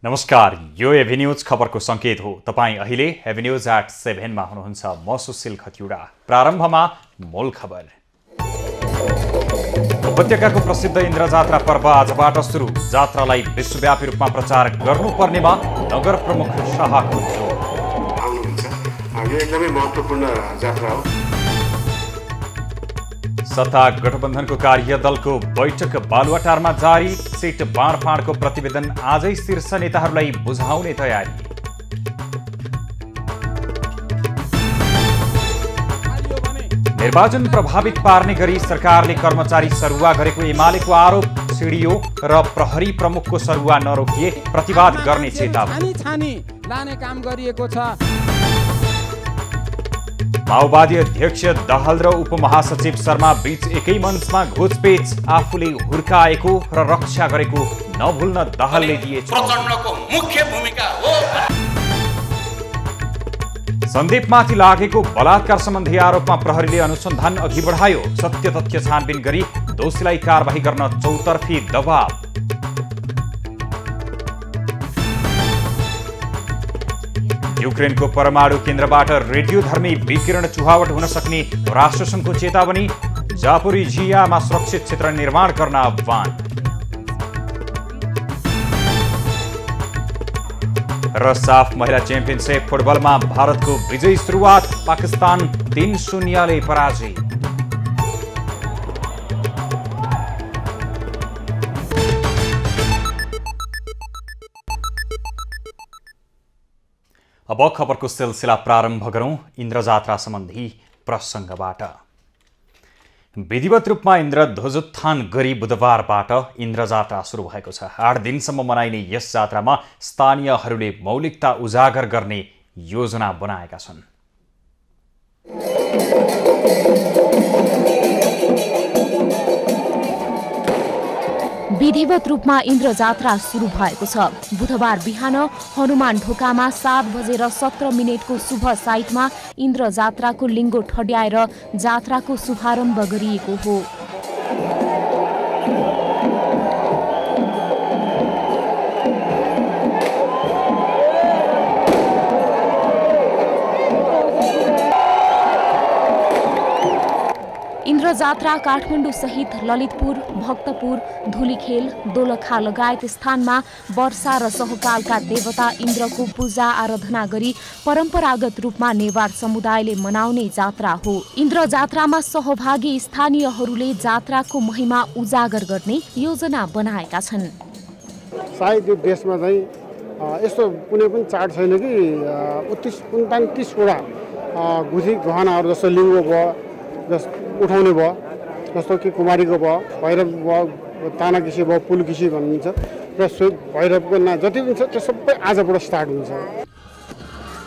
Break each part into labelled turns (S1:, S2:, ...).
S1: नमस्कार, यो एभिन्यूज खबरको संकेत हो। तपाईं अहिले एभिन्यूज एट 7 मा हुनुहुन्छ। म सुशील खतिवडा। प्रारम्भमा मूल खबर। उपत्यकाको प्रसिद्ध इन्द्रजात्रा पर्व आजबाट सुरु। जात्रालाई विश्वव्यापी रूपमा प्रचार गर्नुपर्नेमा नगर प्रमुख शाहको जोड।
S2: यो एकदमै महत्त्वपूर्ण जात्रा हो।
S1: सत्ता गठबन्धनको कार्यदलको बैठक बालुवाटारमा जारी। सिट बाँडफाँडको प्रतिवेदन आजै शीर्ष नेताहरूलाई बुझाउने तयारी। निर्वाचन प्रभावित पार्ने गरी सरकारले कर्मचारी सरुवा गरेको एमालेको आरोप। सिडिओ र प्रहरी प्रमुखको सरुवा नरोकिए प्रतिवाद गर्ने चेतावनी।
S3: लाने काम गरिएको छ।
S1: माओवादी अध्यक्ष दाहाल र उपमहासचिव शर्मा बीच एकै मञ्चमा घोचपेच। आफूले हुर्काएको र रक्षा गरेको नभुल्न दाहालले दिए
S4: प्रचण्डको मुख्य भूमिका हो।
S1: सन्दीपमाथि लागेको बलात्कार सम्बन्धी आरोपमा प्रहरीले अनुसन्धान अघि बढायो। सत्य तथ्य छानबिन गरी दोषीलाई कारबाही गर्न चौतर्फी दबाव। युक्रेनको परमाणु केन्द्रबाट रेडियोधर्मी विकिरण चुहावट हुन सक्ने राष्ट्रसङ्घको चेतावनी। जापोरिजियामा सुरक्षित क्षेत्र निर्माण गर्न आह्वान। र साफ महिला च्याम्पियनसिप फुटबलमा भारतको विजयी सुरुवात। पाकिस्तान 3-0 पराजय। अब खबरको सिलसिला प्रारम्भ गरौं इन्द्रजात्रा सम्बन्धी प्रसङ्गबाट। विधिवत रूपमा इन्द्र ध्वजोत्थान गरी बुधबारबाट इन्द्रजात्रा सुरु भएको छ। 8 दिनसम्म मनाइने यस जात्रामा स्थानीयहरूले मौलिकता उजागर गर्ने योजना बनाएका छन्।
S5: विधिवत रूपमा इन्द्रजात्रा सुरु भएको छ। बुधबार बिहान हनुमान ढोकामा 7:17 शुभ साइटमा इन्द्रजात्राको लिङ्गो ठड्याएर जात्राको शुभारम्भ गरिएको हो। इन्द्रजात्रा काठमाडौँ सहित ललितपुर, भक्तपुर, धुलीखेल, दोलखा लगायत स्थानमा वर्षा र सहकालका देवता इन्द्रको पूजा आराधना गरी परम्परागत रूपमा नेवार समुदायले मनाउने जात्रा हो। इन्द्रजात्रामा सहभागी स्थानीयहरूले जात्राको महिमा उजागर गर्ने योजना बनाएका छन्।
S2: सायद यो देशमा चाहिँ यस्तो कुनै पनि चाड छैन कि 29 वटा गुठी गहनाहरू जस्तो लिङ्गो भयो, उठाउने भयो, जस्तो कि कुमारीको भयो, भैरव भयो, तानाकिसी भयो, पुलकिसी भनिन्छ र भैरवको जति पनि छ त्यो सबै आजबाट स्टार्ट हुन्छ।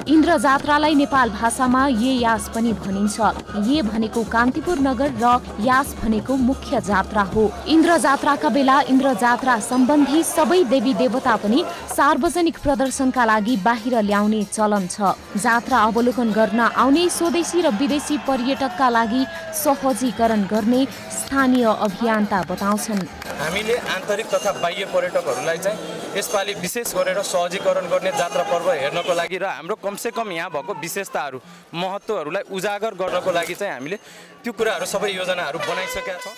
S5: इन्द्रजात्रालाई नेपाल भाषामा ये यास पनि भनिन्छ। ये भनेको कान्तिपुर नगर र यास भनेको मुख्य जात्रा हो। इन्द्रजात्राका बेला इन्द्रजात्रा सम्बन्धी सबै देवी देवता पनि सार्वजनिक प्रदर्शनका लागि बाहिर ल्याउने चलन छ। जात्रा अवलोकन गर्न आउने स्वदेशी र विदेशी पर्यटकका लागि सहजीकरण गर्ने स्थानीय अभियन्ता बताउँछन्।
S6: हामीले आन्तरिक तथा बाह्य पर्यटकहरूलाई चाहिँ यसपालि विशेष गरेर सहजीकरण गर्ने जात्रा पर्व हेर्नको लागि र हाम्रो कमसेकम यहाँ भएको विशेषताहरू महत्त्वहरूलाई उजागर गर्नको लागि चाहिँ हामीले त्यो कुराहरू सबै योजनाहरू बनाइसकेका छौँ।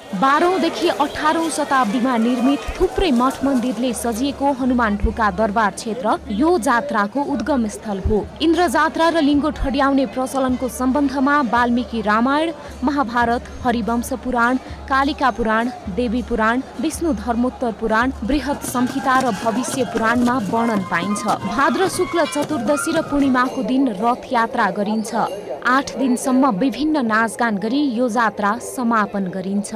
S5: 12औं देखि 18औं शताब्दीमा निर्मित थुप्रै मठ मन्दिरले सजिएको हनुमान ढोका दरबार क्षेत्र यो जात्राको उद्गम स्थल हो। इन्द्रजात्रा र लिङ्गो ठड्याउने प्रचलनको सम्बन्धमा वाल्मीकि रामायण, महाभारत, हरिवंश पुराण, कालिका पुराण, देवी पुराण, विष्णु धर्मोत्तर पुराण, बृहत संहिता र भविष्य पुराणमा वर्णन पाइन्छ। भाद्र शुक्ल चतुर्दशी र पूर्णिमाको दिन रथ यात्रा गरिन्छ। 8 दिनसम्म विभिन्न नाचगान गरी यो जात्रा समापन गरिन्छ।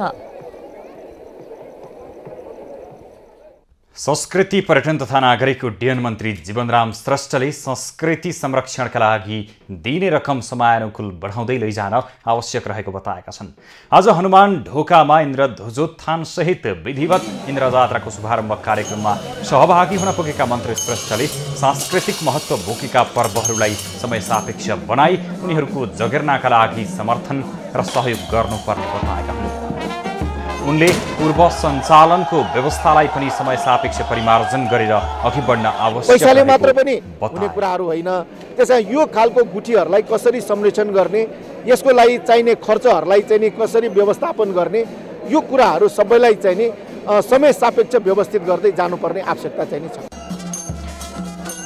S1: संस्कृति पर्यटन तथा नागरिक उड्डयन मन्त्री जीवनराम श्रेष्ठले संस्कृति संरक्षणका लागि दिने रकम समयानुकूल बढाउँदै लैजान आवश्यक रहेको बताएका छन्। आज हनुमान ढोकामा इन्द्र ध्वजोत्थान सहित विधिवत इन्द्रजात्राको शुभारम्भ कार्यक्रममा सहभागी हुन पुगेका मन्त्री श्रेष्ठले सांस्कृतिक महत्त्व बोकेका पर्वहरूलाई समय सापेक्ष बनाई उनीहरूको जगेर्नाका लागि समर्थन र सहयोग गर्नुपर्ने बताएका हुन्। उनले पूर्व सञ्चालनको व्यवस्थालाई पनि समय सापेक्ष परिमार्जन गरेर अघि बढ्न आवश्यक
S7: पैसाले मात्र पनि हुने कुराहरू होइन। त्यसैले यो खालको गुठीहरूलाई कसरी संरक्षण गर्ने, यसको लागि चाहिने खर्चहरूलाई चाहिँ नि कसरी व्यवस्थापन गर्ने, यो कुराहरू सबैलाई चाहिँ नि समय सापेक्ष व्यवस्थित गर्दै जानुपर्ने आवश्यकता चाहिँ नि छ।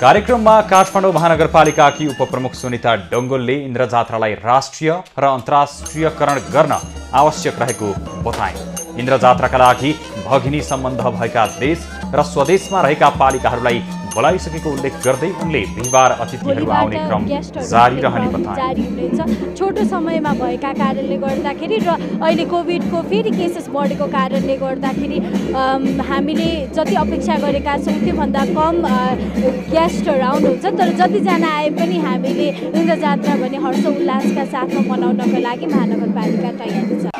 S1: कार्यक्रममा काठमाडौँ महानगरपालिकाकी उपप्रमुख सुनिता डङ्गोलले इन्द्र जात्रालाई राष्ट्रिय र अन्तर्राष्ट्रियकरण गर्न आवश्यक रहेको बताए। इन्द्र जात्राका लागि भगिनी सम्बन्ध भएका देश र स्वदेशमा रहेका पालिकाहरूलाई बोलाइसकेको उल्लेख गर्दै उनले बिहिबार अतिथिहरू आउने क्रम जारी रहने बताए।
S8: छोटो समयमा भएका कारणले गर्दाखेरि र अहिले कोभिडको फेरि केसेस बढेको कारणले गर्दाखेरि हामीले जति अपेक्षा गरेका छौँ त्योभन्दा कम गेस्टहरू आउनुहुन्छ। तर जतिजना आए पनि हामीले इन्द्र जात्रा भने हर्ष उल्लासका साथमा मनाउनको लागि महानगरपालिका तयारी छ।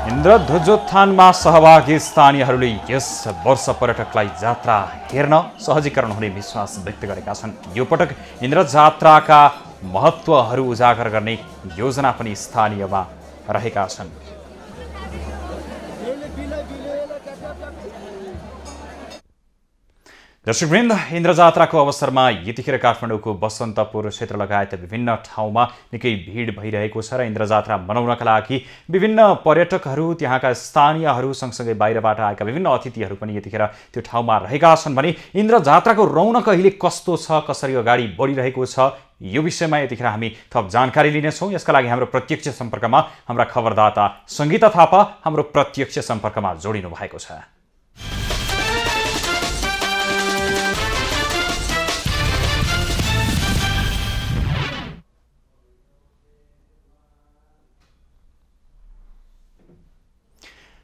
S1: इन्द्र ध्वजोत्थानमा सहभागी स्थानीयहरूले यस वर्ष पर्यटकलाई जात्रा हेर्न सहजीकरण हुने विश्वास व्यक्त गरेका छन्। यो पटक इन्द्र जात्राका महत्त्वहरू उजागर गर्ने योजना पनि स्थानीयमा रहेका छन्। दर्शकवृन्द, इन्द्र जात्राको अवसरमा यतिखेर काठमाडौँको बसन्तपुर क्षेत्र लगायत विभिन्न ठाउँमा निकै भिड भइरहेको छ र इन्द्र जात्रा मनाउनका लागि विभिन्न पर्यटकहरू, त्यहाँका स्थानीयहरू सँगसँगै बाहिरबाट आएका विभिन्न अतिथिहरू पनि यतिखेर त्यो ठाउँमा रहेका छन् भने इन्द्र जात्राको रौनक अहिले कस्तो छ, कसरी अगाडि बढिरहेको छ, यो विषयमा यतिखेर हामी थप जानकारी लिनेछौँ। यसका लागि हाम्रो प्रत्यक्ष सम्पर्कमा हाम्रा खबरदाता सङ्गीता थापा हाम्रो प्रत्यक्ष सम्पर्कमा जोडिनु भएको छ।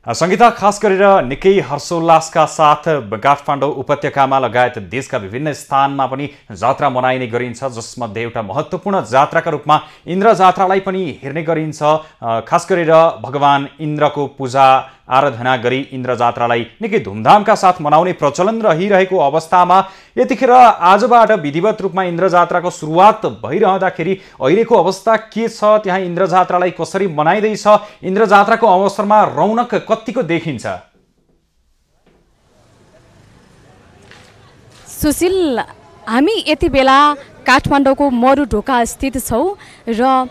S1: सङ्गीता, खास गरेर निकै हर्षोल्लासका साथ काठमाडौँ उपत्यकामा लगायत देशका विभिन्न स्थानमा पनि जात्रा मनाइने गरिन्छ, जसमध्ये एउटा महत्त्वपूर्ण जात्राका रूपमा इन्द्र जात्रालाई पनि हेर्ने गरिन्छ। खास गरेर भगवान इन्द्रको पूजा आराधना गरी इन्द्र जात्रालाई निकै धुमधामका साथ मनाउने प्रचलन रहिरहेको अवस्थामा यतिखेर आजबाट विधिवत रूपमा इन्द्र जात्राको सुरुवात भइरहँदाखेरि अहिलेको अवस्था के छ, त्यहाँ इन्द्र जात्रालाई कसरी मनाइँदैछ, इन्द्र जात्राको अवसरमा रौनक कतिको देखिन्छ?
S8: सुशील, हामी यति बेला काठमाडौँको मरुढोका स्थित छौँ र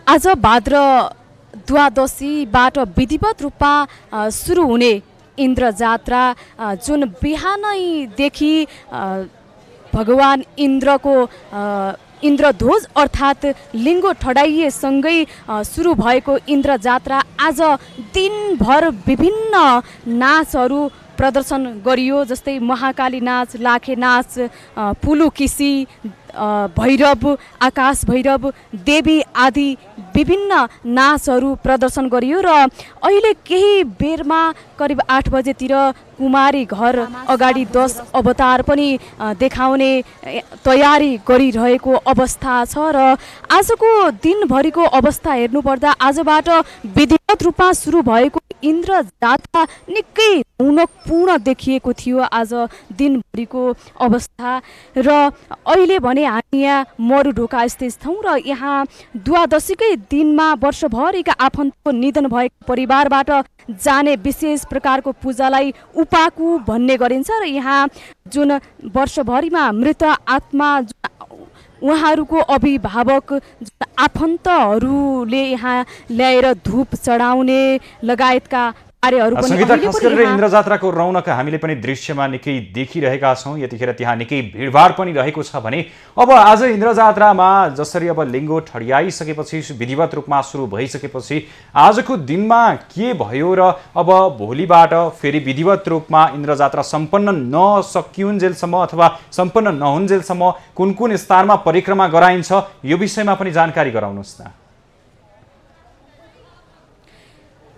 S8: आज भाद्र द्वादशीबाट विधिवत रूपमा सुरु हुने इन्द्र जात्रा जुन बिहानैदेखि भगवान इन्द्रको इन्द्रध्वज अर्थात् लिङ्गो ठडाइएसँगै सुरु भएको इन्द्र जात्रा आज दिनभर विभिन्न नाचहरू प्रदर्शन गरियो। जस्तै महाकाली नाच, लाखे नाच, पुलुकिसी, भैरव, आकाश भैरव, देवी आदि विभिन्न नाचहरू प्रदर्शन गरियो र अहिले केही बेरमा करिब 8 बजेतिर कुमारी घर अगाडि 10 अवतार पनि देखाउने तयारी गरिरहेको अवस्था छ र आजको दिनभरिको अवस्था हेर्नुपर्दा आजबाट विधिवत रूपमा सुरु भएको इन्द्र जात्रा निकै रौनकपूर्ण देखिएको थियो आज दिनभरिको अवस्था। र अहिले भने हामी यहाँ मरुढोका स्थित छौँ र यहाँ द्वादशीकै दिनमा वर्षभरिका आफन्तको निधन भएको परिवारबाट जाने विशेष प्रकारको पूजालाई उपाकु भन्ने गरिन्छ र यहाँ जुन वर्षभरिमा मृत आत्मा उहाँहरूको अभिभावक आफन्तहरूले यहाँ ल्याएर धूप चढाउने लगायतका कार्यहरू पनि
S1: सङ्गीता, खास गरेर इन्द्र जात्राको रौनक हामीले पनि दृश्यमा निकै देखिरहेका छौँ। यतिखेर त्यहाँ निकै भिडभाड पनि रहेको छ भने अब आज इन्द्र जात्रामा जसरी अब लिङ्गो ठडियाइसकेपछि विधिवत रूपमा सुरु भइसकेपछि आजको दिनमा के भयो र अब भोलिबाट फेरि विधिवत रूपमा इन्द्र जात्रा सम्पन्न नसकिउन्जेलसम्म अथवा सम्पन्न नहुन्जेलसम्म कुन कुन स्थानमा परिक्रमा गराइन्छ, यो विषयमा पनि जानकारी गराउनुहोस् न।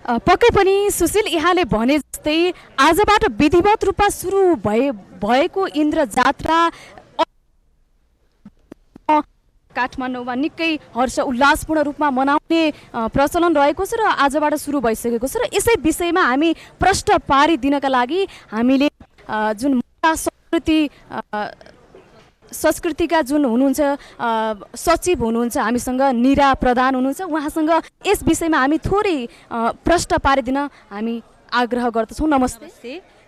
S8: पक्कै पनि सुशील, यहाँले भने जस्तै आजबाट विधिवत रूपमा सुरु भएको इन्द्र जात्रा काठमाडौँमा निकै हर्ष उल्लासपूर्ण रूपमा मनाउने प्रचलन रहेको छ र आजबाट सुरु भइसकेको छ र यसै विषयमा हामी प्रश्न पारिदिनका लागि हामीले जुन संस्कृति संस्कृतिका जुन हुनुहुन्छ सचिव हुनुहुन्छ हामीसँग निरा प्रधान हुनुहुन्छ, उहाँसँग यस विषयमा हामी थोरै प्रश्न पारिदिन हामी आग्रह गर्दछौँ। नमस्ते।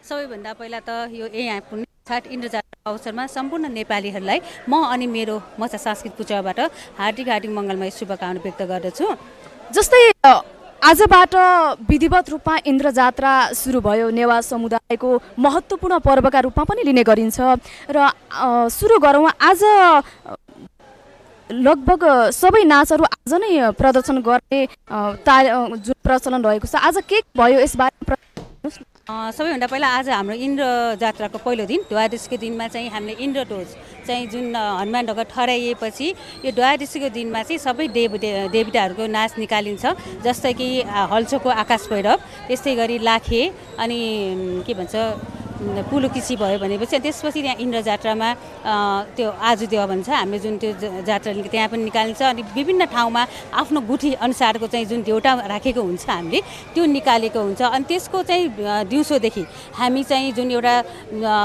S9: सबैभन्दा पहिला त यो यहाँ छठ इन्द्र जात्राको अवसरमा सम्पूर्ण नेपालीहरूलाई म अनि मेरो मचा सांस्कृतिक पूजाबाट हार्दिक मङ्गलमय शुभकामना व्यक्त गर्दछु।
S8: जस्तै आजबाट विधिवत रूपमा इन्द्र जात्रा सुरु भयो, नेवार समुदायको महत्त्वपूर्ण पर्वका रूपमा पनि लिने गरिन्छ र सुरु गरौँ। आज लगभग सबै नाचहरू आज नै प्रदर्शन गर्ने जुन प्रचलन रहेको छ, आज के भयो यसबारे?
S9: सबैभन्दा पहिला आज हाम्रो इन्द्र जात्राको पहिलो दिन द्वादशीको दिनमा चाहिँ हामीले इन्द्र ध्वज चाहिँ जुन हनुमान ढोका ठहराइएपछि यो द्वादशीको दिनमा चाहिँ सबै देवताहरूको नाच निकालिन्छ, जस्तै कि हल्चोको आकाश भैरव, त्यस्तै गरी लाखे अनि के भन्छ पुलुकिसी भयो भनेपछि त्यसपछि त्यहाँ इन्द्र जात्रामा त्यो आजुदेव भन्छ हामीले जुन त्यो जात्रा त्यहाँ पनि निकालिन्छ अनि विभिन्न ठाउँमा आफ्नो गुठी अनुसारको चाहिँ जुन देउटा राखेको हुन्छ हामीले त्यो निकालेको हुन्छ। अनि त्यसको चाहिँ दिउँसोदेखि हामी चाहिँ जुन एउटा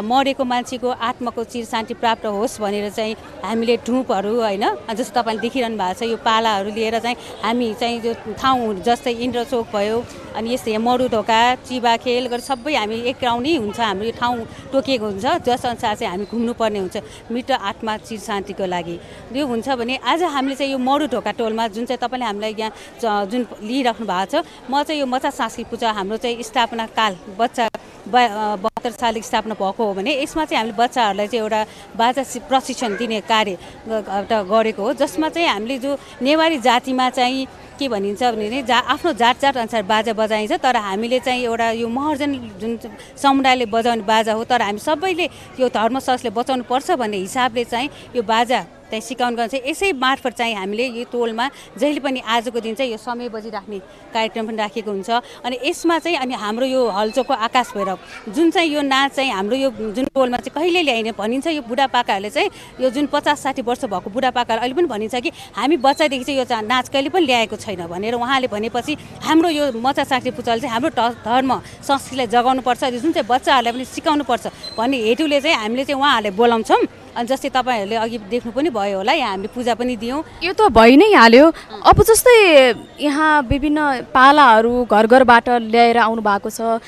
S9: मरेको मान्छेको आत्माको चिर शान्ति प्राप्त होस् भनेर चाहिँ हामीले धुपहरू होइन जस्तो तपाईँले देखिरहनु भएको छ यो पालाहरू लिएर चाहिँ हामी चाहिँ जो ठाउँ जस्तै इन्द्र चोक भयो अनि यस्तै मरुढोका चिबाखेल गरेर सबै हामी एक राउन्ड नै हुन्छ हाम्रो यो ठाउँ तोकिएको हुन्छ जसअनुसार चाहिँ हामी घुम्नुपर्ने हुन्छ मृत आत्मा चिर शान्तिको लागि। यो हुन्छ भने आज हामीले चाहिँ यो मरुढोका टोलमा जुन चाहिँ तपाईँले हामीलाई यहाँ जुन लिइराख्नु भएको छ, म चाहिँ यो मचा सांस्कृतिक पूजा हाम्रो चाहिँ स्थापना काल बच्चा 72 सालदेखि स्थापना भएको हो भने यसमा चाहिँ हामीले बच्चाहरूलाई चाहिँ एउटा बाजा प्रशिक्षण दिने कार्य एउटा गरेको हो, जसमा चाहिँ हामीले जो नेवारी जातिमा चाहिँ के भनिन्छ भने आफ्नो जात अनुसार बाजा बजाइन्छ, तर हामीले चाहिँ एउटा यो महर्जन जुन समुदायले बजाउने बाजा हो, तर हामी सबैले यो धर्म संस्कारले बचाउनु पर्छ भन्ने हिसाबले चाहिँ यो बाजा चाहिँ सिकाउनु गर्छ। यसै मार्फत चाहिँ हामीले यो टोलमा जहिले पनि आजको दिन चाहिँ यो समय बजिराख्ने कार्यक्रम पनि राखेको हुन्छ। अनि यसमा चाहिँ अनि हाम्रो यो हल्चोको आकाश भैरव जुन चाहिँ यो नाच चाहिँ हाम्रो यो जुन टोलमा चाहिँ कहिले ल्याइने भनिन्छ, यो बुढापाकाहरूले चाहिँ यो जुन 50-60 वर्ष भएको बुढापाकाहरूले अहिले पनि भनिन्छ कि हामी बच्चादेखि चाहिँ यो नाच कहिले पनि ल्याएको छैन भनेर उहाँले भनेपछि हाम्रो यो मचा सांस्कृतिक पूजाले चाहिँ हाम्रो धर्म संस्कृतिलाई जगाउनुपर्छ, जुन चाहिँ बच्चाहरूलाई पनि सिकाउनुपर्छ भन्ने हेतुले चाहिँ हामीले चाहिँ उहाँहरूलाई बोलाउँछौँ। अनि जस्तै तपाईँहरूले अघि देख्नु पनि भयो होला यहाँ हामीले पूजा पनि दियौँ,
S8: यो त भइ नै हाल्यो। अब जस्तै यहाँ विभिन्न पालाहरू घर घरबाट ल्याएर आउनु भएको छ,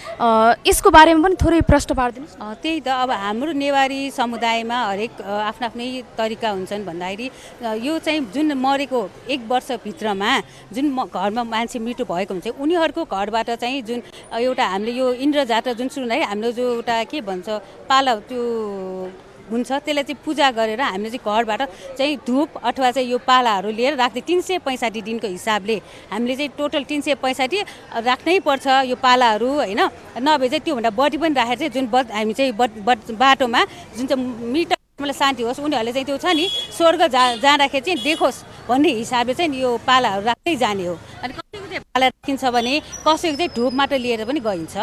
S8: यसको बारेमा पनि थोरै प्रश्न पारिदिनुहोस्।
S9: त्यही त अब हाम्रो नेवारी समुदायमा हरेक आफ्नो आफ्नै तरिका हुन्छन् भन्दाखेरि यो चाहिँ जुन मरेको 1 वर्षभित्रमा जुन घरमा मान्छे मृत्यु भएको हुन्छ उनीहरूको घरबाट चाहिँ जुन एउटा हामीले यो इन्द्र जात्रा जुन सुरु हुँदाखेरि हाम्रो जो एउटा के भन्छ पाला त्यो हुन्छ त्यसलाई चाहिँ पूजा गरेर हामीले चाहिँ घरबाट चाहिँ धुप अथवा चाहिँ यो पालाहरू लिएर राख्दै 365 दिनको हिसाबले हामीले चाहिँ टोटल 365 राख्नै पर्छ यो पालाहरू होइन, नभए चाहिँ त्योभन्दा बढी पनि राखेर चाहिँ जुन हामी चाहिँ बाटोमा जुन चाहिँ मृत आत्मालाई शान्ति होस् उनीहरूले चाहिँ त्यो छ नि स्वर्ग जाँदाखेरि चाहिँ देखोस् भन्ने हिसाबले चाहिँ यो पालाहरू राख्दै जाने हो। अनि कसैको चाहिँ पाला राखिन्छ भने कसैको चाहिँ धुप मात्र लिएर पनि गइन्छ।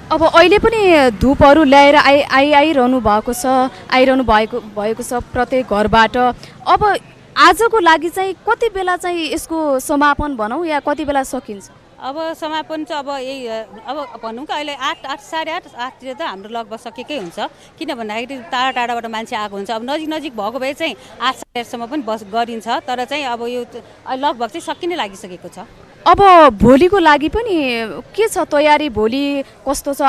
S8: अब अहिले पनि धुपहरू ल्याएर आइरहनु भएको छ प्रत्येक घरबाट। अब आजको लागि चाहिँ कति बेला चाहिँ यसको समापन भनौँ या कति बेला सकिन्छ?
S9: अब समापन चाहिँ अब यही अब भनौँ कि अहिले 8:30-8:30तिर त हाम्रो लगभग सकेकै हुन्छ, किन भन्दाखेरि टाढा टाढाबाट मान्छे आएको हुन्छ। अब नजिक भएको भए चाहिँ 8-8:30सम्म पनि गरिन्छ, तर चाहिँ अब यो लगभग चाहिँ सकिनै लागिसकेको छ।
S8: अब भोलिको लागि पनि के छ तयारी, भोलि कस्तो छ?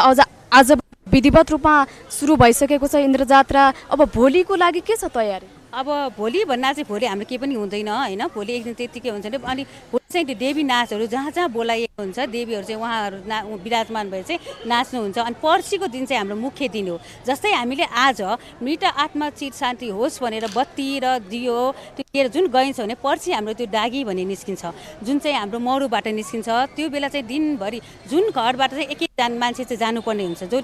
S8: आज विधिवत रूपमा सुरु भइसकेको छ इन्द्र जात्रा, अब भोलिको लागि के छ तयारी?
S9: अब भोलि भन्दा चाहिँ भोलि हाम्रो केही पनि हुँदैन होइन, भोलि एक दिन त्यतिकै हुन्छ। अनि भोलि चाहिँ त्यो देवी नाचहरू जहाँ जहाँ बोलाइएको हुन्छ देवीहरू चाहिँ उहाँहरू विराजमान भएर चाहिँ नाच्नुहुन्छ। अनि पर्सिको दिन चाहिँ हाम्रो मुख्य दिन हो, जस्तै हामीले आज मृत आत्मा चिर शान्ति होस् भनेर बत्ती र दियो त्यो लिएर जुन गइन्छ भने पर्सि हाम्रो त्यो डागी भन्ने निस्किन्छ जुन चाहिँ हाम्रो मरुबाट निस्किन्छ। त्यो बेला चाहिँ दिनभरि जुन घरबाट चाहिँ एक मान्छे चाहिँ जानुपर्ने हुन्छ, जो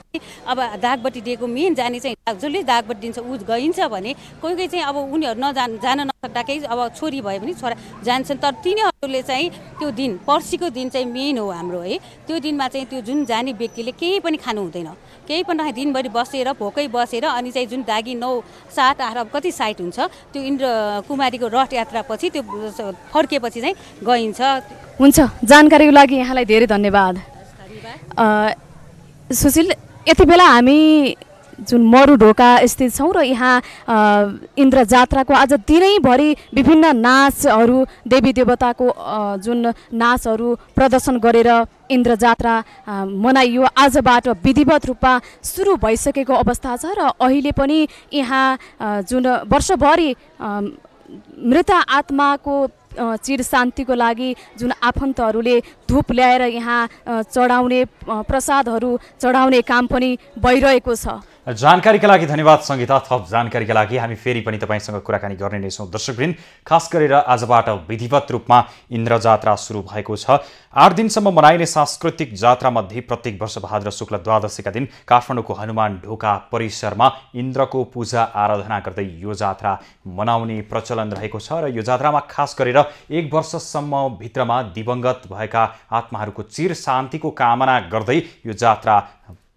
S9: अब दागबत्ती दिएको मेन जाने चाहिँ जसले दागबत्ती दिन्छ ऊ गइन्छ भने कोही चाहिँ अब उनीहरू जान नसक्दा केही अब छोरी भयो भने छोरा जान्छन्, तर तिनीहरूले चाहिँ त्यो दिन पर्सिको दिन चाहिँ मेन हो हाम्रो है। त्यो दिनमा चाहिँ त्यो जुन जाने व्यक्तिले केही पनि खानु हुँदैन, केही पनि दिनभरि बसेर भोकै बसेर अनि चाहिँ जुन दागी 9, 7, 8 अब कति साइट हुन्छ त्यो इन्द्र कुमारीको रथ यात्रापछि त्यो फर्केपछि चाहिँ गइन्छ।
S8: हुन्छ, जानकारीको लागि यहाँलाई धेरै धन्यवाद। सुशील, यति बेला हामी जुन मरुढोका स्थित छौँ र यहाँ इन्द्र जात्राको आज दिनैभरि विभिन्न नाचहरू देवी देवताको जुन नाचहरू प्रदर्शन गरेर इन्द्र जात्रा मनाइयो। आजबाट विधिवत रूपमा सुरु भइसकेको अवस्था छ र अहिले पनि यहाँ जुन वर्षभरि मृत आत्माको चिर शान्तिको लागि जुन आफन्तहरूले धूप ल्याएर यहाँ चढाउने प्रसादहरू चढाउने काम पनि भइरहेको छ।
S1: जानकारीका लागि धन्यवाद सङ्गीता। थप जानकारीका लागि हामी फेरि पनि तपाईँसँग कुराकानी गर्ने नै छौँ। दर्शकवृन्द, खास गरेर आजबाट विधिवत रूपमा इन्द्र जात्रा सुरु भएको छ। 8 दिनसम्म मनाइने सांस्कृतिक जात्रामध्ये प्रत्येक वर्ष भाद्र शुक्ल द्वादशीका दिन काठमाडौँको हनुमान ढोका परिसरमा इन्द्रको पूजा आराधना गर्दै यो जात्रा मनाउने प्रचलन रहेको छ र यो जात्रामा खास गरेर 1 वर्षसम्म भित्रमा दिवंगत भएका आत्माहरूको चिर शान्तिको कामना गर्दै यो जात्रा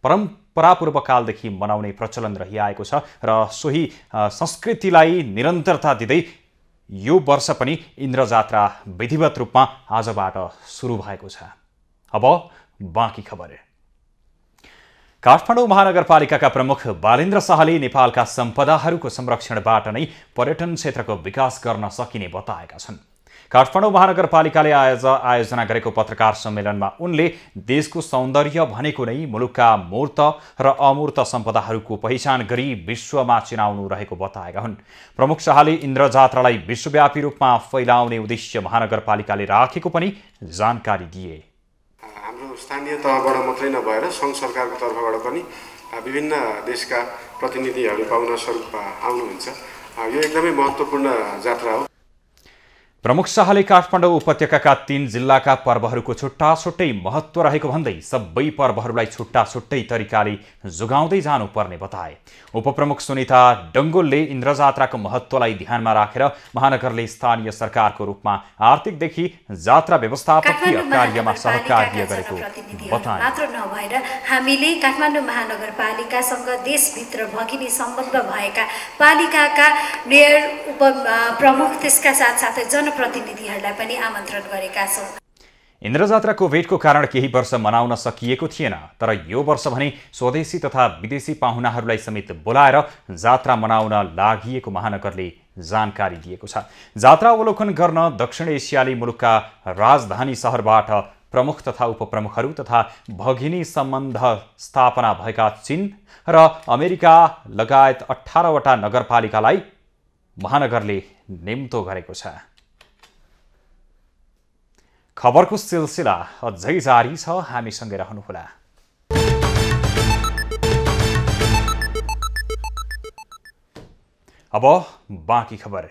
S1: परम्परापूर्व कालदेखि मनाउने प्रचलन रहिआएको छ र सोही संस्कृतिलाई निरन्तरता दिँदै यो वर्ष पनि इन्द्र जात्रा विधिवत रूपमा आजबाट सुरु भएको छ। अब बाँकी खबर। काठमाडौँ महानगरपालिकाका प्रमुख बालेन्द्र शाहले नेपालका सम्पदाहरूको संरक्षणबाट नै पर्यटन क्षेत्रको विकास गर्न सकिने बताएका छन्। काठमाडौँ महानगरपालिकाले आयोजना गरेको पत्रकार सम्मेलनमा उनले देशको सौन्दर्य भनेको नै मुलुकका मूर्त र अमूर्त सम्पदाहरूको पहिचान गरी विश्वमा चिनाउनु रहेको बताएका हुन्। प्रमुख शाहले इन्द्र जात्रालाई विश्वव्यापी रूपमा फैलाउने उद्देश्य महानगरपालिकाले राखेको पनि जानकारी दिए।
S10: हाम्रो स्थानीय तहबाट मात्रै नभएर सङ्घ सरकारको तर्फबाट पनि विभिन्न देशका प्रतिनिधिहरू पाहुना स्वरूप आउनुहुन्छ। यो एकदमै महत्त्वपूर्ण जात्रा हो।
S1: प्रमुख शाहले काठमाडौँ उपत्यकाका 3 जिल्लाका पर्वहरूको छुट्टा छुट्टै महत्त्व रहेको भन्दै सबै पर्वहरूलाई छुट्टा छुट्टै तरिकाले जोगाउँदै जानुपर्ने बताए। उपप्रमुख सुनिता डङ्गोलले इन्द्र जात्राको महत्त्वलाई ध्यानमा राखेर महानगरले स्थानीय सरकारको रूपमा आर्थिकदेखि जात्रा व्यवस्थापकीय कार्यमा सहकार्य गरेको बताए।
S11: मात्र नभएर हामीले काठमाडौँ महानगरपालिकासँग देशभित्र भगिनी सम्बन्ध भएका पालिकाका मेयर, उपप्रमुख, त्यसका साथसाथै जनप्रतिनिधिहरूलाई पनि आमन्त्रण गरेका छौँ।
S1: इन्द्र जात्राको भेटको कारण केही वर्ष मनाउन सकिएको थिएन, तर यो वर्ष भने स्वदेशी तथा विदेशी पाहुनाहरूलाई समेत बोलाएर जात्रा मनाउन लागिएको महानगरले जानकारी दिएको छ। जात्रा अवलोकन गर्न दक्षिण एसियाली मुलुकका राजधानी सहरबाट प्रमुख तथा उपप्रमुखहरू तथा भगिनी सम्बन्ध स्थापना भएका चीन र अमेरिका लगायत 18वटा नगरपालिकालाई महानगरले निम्तो गरेको छ। खबरको सिलसिला अझै जारी छ, हामीसँगै रहनुहोला। अब बाँकी खबर।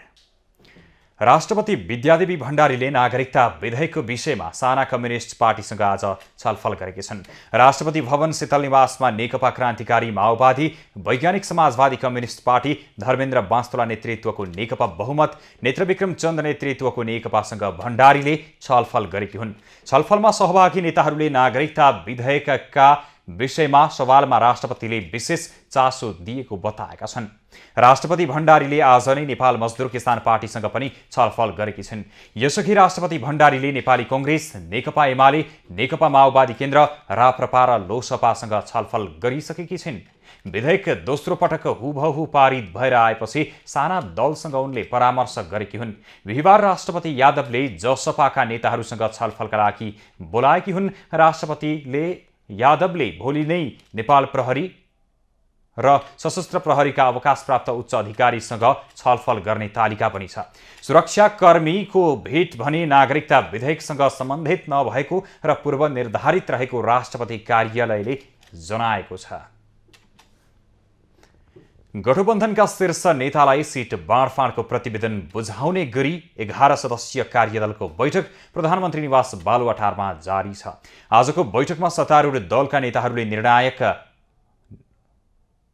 S1: राष्ट्रपति विद्यादेवी भण्डारीले नागरिकता विधेयकको विषयमा साना कम्युनिस्ट पार्टीसँग आज छलफल गरेकी छन्। राष्ट्रपति भवन शीतल निवासमा नेकपा क्रान्तिकारी माओवादी, वैज्ञानिक समाजवादी कम्युनिस्ट पार्टी, धर्मेन्द्र बास्तोला नेतृत्वको नेकपा बहुमत, नेत्रविक्रम चन्द नेतृत्वको नेकपासँग भण्डारीले छलफल गरेकी हुन्। छलफलमा सहभागी नेताहरूले नागरिकता विधेयकका विषयमा सवालमा राष्ट्रपतिले विशेष चासो दिएको बताएका छन्। राष्ट्रपति भण्डारीले आज नै नेपाल मजदुर किसान पार्टीसँग पनि छलफल गरेकी छिन्। यसअघि राष्ट्रपति भण्डारीले नेपाली कङ्ग्रेस, नेकपा एमाले, नेकपा माओवादी केन्द्र, राप्रपा र लोकसभासँग छलफल गरिसकेकी छिन्। विधेयक दोस्रो पटक हुबहु पारित भएर आएपछि साना दलसँग उनले परामर्श गरेकी हुन्। बिहिबार राष्ट्रपति यादवले जसपाका नेताहरूसँग छलफलका लागि बोलाएकी हुन्। राष्ट्रपतिले यादवले भोलि नै नेपाल प्रहरी र सशस्त्र प्रहरीका अवकाशप्राप्त उच्च अधिकारीसँग छलफल गर्ने तालिका पनि छ। सुरक्षाकर्मीको भेट भने नागरिकता विधेयकसँग सम्बन्धित नभएको र पूर्व निर्धारित रहेको राष्ट्रपति कार्यालयले जनाएको छ। गठबन्धनका शीर्ष नेतालाई सिट बाँडफाँडको प्रतिवेदन बुझाउने गरी 11 सदस्यीय कार्यदलको बैठक प्रधानमन्त्री निवास बालुवाटारमा जारी छ। आजको बैठकमा सत्तारूढ दलका नेताहरूले निर्णायक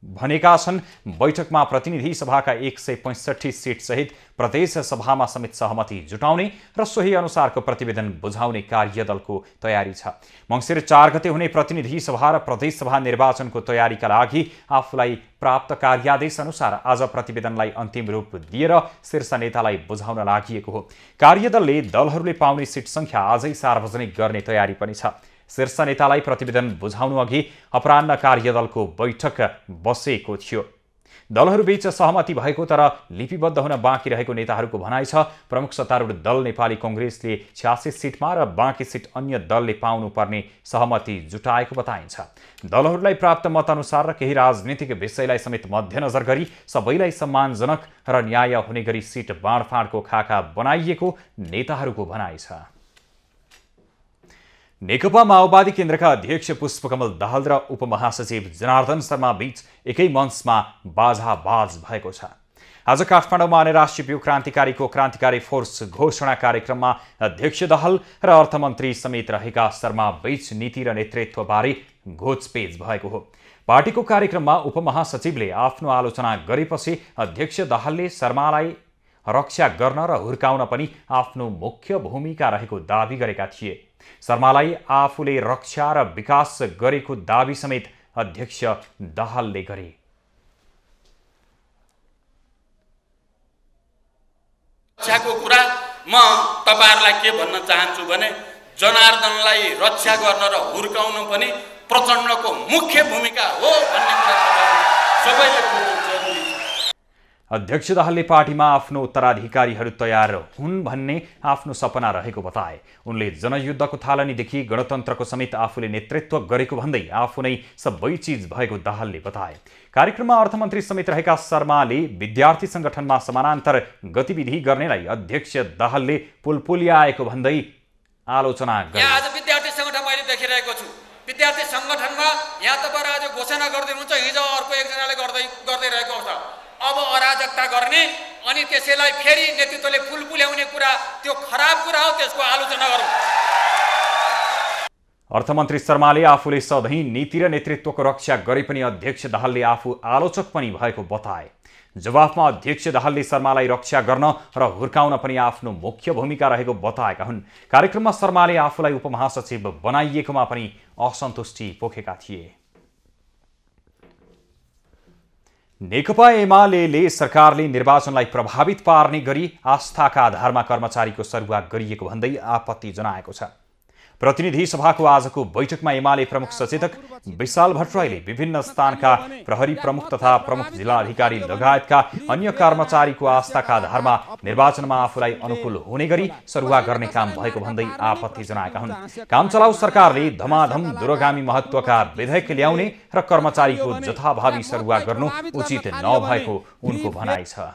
S1: भनेका छन्। बैठकमा प्रतिनिधि सभाका 165 सिट सहित प्रदेश सभामा समेत सहमति जुटाउने र सोही अनुसारको प्रतिवेदन बुझाउने कार्यदलको तयारी छ। मङ्सिर 4 गते हुने प्रतिनिधि सभा र प्रदेश सभा निर्वाचनको तयारीका लागि आफूलाई प्राप्त कार्यादेश अनुसार आज प्रतिवेदनलाई अन्तिम रूप दिएर शीर्ष नेतालाई बुझाउन लागिएको हो। कार्यदलले दलहरूले पाउने सिट संख्या आजै सार्वजनिक गर्ने तयारी पनि छ। शीर्ष नेतालाई प्रतिवेदन बुझाउनु अघि अपराह्न कार्यदलको बैठक बसेको थियो। दलहरूबीच सहमति भएको तर लिपिबद्ध हुन बाँकी रहेको नेताहरूको भनाइ छ। प्रमुख सत्तारूढ दल नेपाली कांग्रेसले 86 सिटमा र बाँकी सिट अन्य दलले पाउनुपर्ने सहमति जुटाएको बताइन्छ। दलहरूलाई प्राप्त मतअनुसार र केही राजनीतिक विषयलाई समेत मध्यनजर गरी सबैलाई सम्मानजनक र न्याय हुने गरी सिट बाँडफाँडको खाका बनाइएको नेताहरूको भनाइ छ। नेकपा माओवादी केन्द्रका अध्यक्ष पुष्पकमल दाहाल र उपमहासचिव जनार्दन शर्मा बीच एकै मञ्चमा बाझाबाझ भएको छ। आज काठमाडौँमा आउने राष्ट्रिय युवा क्रान्तिकारीको क्रान्तिकारी फोर्स घोषणा कार्यक्रममा अध्यक्ष दाहाल र अर्थमन्त्री समेत रहेका शर्मा बीच नीति र नेतृत्वबारे घोचपेच भएको हो। पार्टीको कार्यक्रममा उपमहासचिवले आफ्नो आलोचना गरेपछि अध्यक्ष दाहालले शर्मालाई रक्षा गर्न र हुर्काउन पनि आफ्नो मुख्य भूमिका रहेको दाबी गरेका थिए। शर्मालाई आफूले रक्षा र विकास गरेको दाबी समेत अध्यक्ष दाहालले गरे।
S4: रक्षाको कुरा म तपाईहरुलाई के भन्न चाहन्छु भने जनार्दनलाई रक्षा गर्न र हुर्काउन पनि प्रचण्डको मुख्य भूमिका हो भन्ने कुरा सबैले बुझ्नु जरुरी छ।
S1: अध्यक्ष दाहालले पार्टीमा आफ्नो उत्तराधिकारीहरू तयार हुन् भन्ने आफ्नो सपना रहेको बताए। उनले जनयुद्धको थालनीदेखि गणतन्त्रको समेत आफूले नेतृत्व गरेको भन्दै आफू नै सबै चिज भएको दाहालले बताए। कार्यक्रममा अर्थमन्त्री समेत रहेका शर्माले विद्यार्थी संगठनमा समानान्तर गतिविधि गर्नेलाई अध्यक्ष दाहालले पुलपुल्याएको भन्दै आलोचना गरे।
S12: आज विद्यार्थी संगठन मैले देखिरहेको छु। विद्यार्थी संगठनमा यहाँ तपाईहरु आज घोषणा गर्दै हुनुहुन्छ, हिजो अर्को एकजनाले गर्दै रहेको अवस्था। अब अराजकता गर्ने अनि त्यसैलाई फेरि नेतृत्वले पुलपुल्याउने कुरा त्यो खराब कुरा हो, त्यसको आलोचना गरौँ।
S1: अर्थमन्त्री शर्माले आफूले सधैँ नीति र नेतृत्वको रक्षा गरे पनि अध्यक्ष दाहालले आफू आलोचक पनि भएको बताए। जवाफमा अध्यक्ष दाहालले शर्मालाई रक्षा गर्न र हुर्काउन पनि आफ्नो मुख्य भूमिका रहेको बताएका हुन्। कार्यक्रममा शर्माले आफूलाई उपमहासचिव बनाइएकोमा पनि असन्तुष्टि पोखेका थिए। नेकपा एमाले सरकारले निर्वाचनलाई प्रभावित पार्ने गरी आस्थाका आधारमा कर्मचारीको सरुवा गरिएको भन्दै आपत्ति जनाएको छ। प्रतिनिधि सभाको आजको बैठकमा एमाले प्रमुख सचेतक विशाल भट्टराईले विभिन्न स्थानका प्रहरी प्रमुख तथा प्रमुख जिल्लाधिकारी लगायतका अन्य कर्मचारीको आस्थाका आधारमा निर्वाचनमा आफूलाई अनुकूल हुने गरी सरुवा गर्ने काम भएको भन्दै आपत्ति जनाएका हुन्। काम चलाउ सरकारले धमाधम दूरगामी महत्त्वका विधेयक ल्याउने र कर्मचारीको जथाभावी सरुवा गर्नु उचित नभएको उनको भनाइ छ।